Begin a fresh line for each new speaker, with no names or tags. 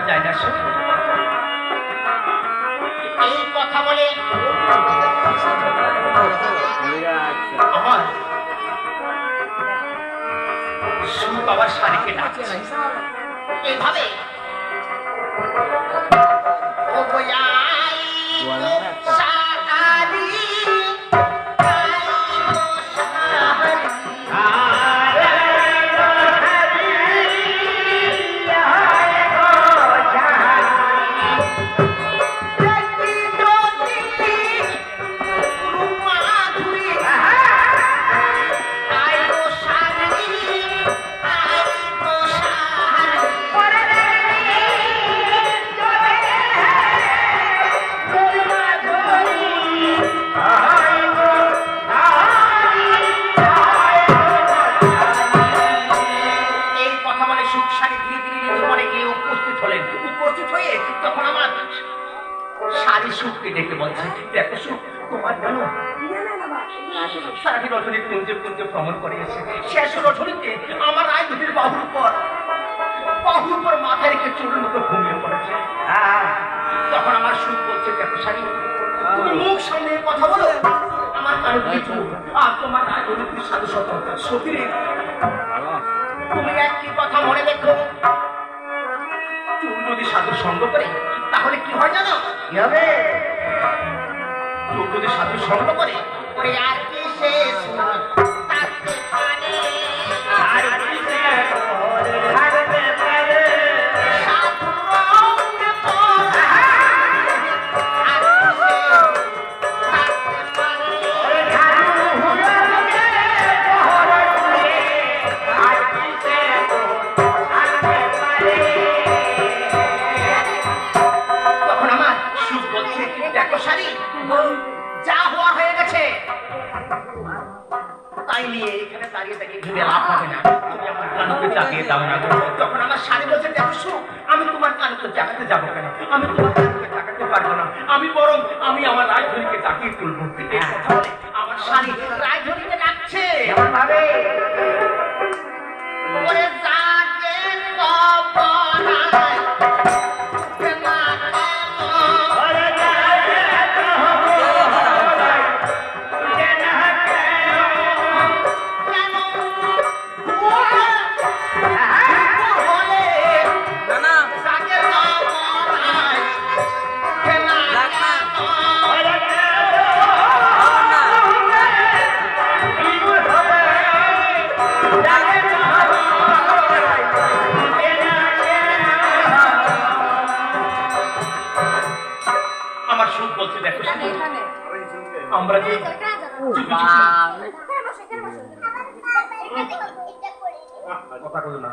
যায় না সুখ। এই কথা বলে আমার সুখ আবার শাড়িকে ডাকছে এইভাবে, ও বয়াই শাড়ি দেখতে বলছে, দেখো সুখ তোমার জানো সারাটি রজনী কুঞ্জে কুঞ্জে ভ্রমণ করে এসে শেষ রজনীতে আমার রায়দুটির বাহুর উপর মাথায় রেখে চোরের মতো ঘুমিয়ে পড়েছে। তখন আমার সুখ বলছে, দেখো শাড়ি তুমি মুখ সামনে কথা বলো, আমার কানে কিছু আর তোমার রায়দুটির সাধু সতীরে তুমি একই কথা মনে দেখো, চোর যদি সাধু সঙ্গ করে তাহলে কি হয় জানো? কি হবে? চোর যদি সাধু সঙ্গ করে ওরে আর কি শেষ থাকতে পারে, আর কি শেষ থাকতে পারে, সাধু রঙ্গ পড়ে আর কি শেষ থাকতে পারে, ওরে ঝাড়ু হুড়ে বহর উড়ে আর কি শেষ থাকতে পারে। তখন আমার সুখ বলছে, দেখো শাড়ি যা হওয়া হয়ে গেছে তাই নিয়ে এখানে দাঁড়িয়ে থেকে ভেবে লাভ হবে না, তুমি আমার কানকে জাগিয়ে দাও না। তখন আমার শাড়ি বলছে, দেখো সুখ আমি তোমার কানকে জাগাতে যাবো কেন, আমি তোমার কানকে জাগাতে পারবো না, আমি বরং আমি আমার রাজধনীকে জাগিয়ে তুলবো। এই কথা বলে আমার শাড়ি রাজধনীকে ডাকছে এমন ভাবে, ওরে জাগে তপনায় আমরা যে কথা বলো না।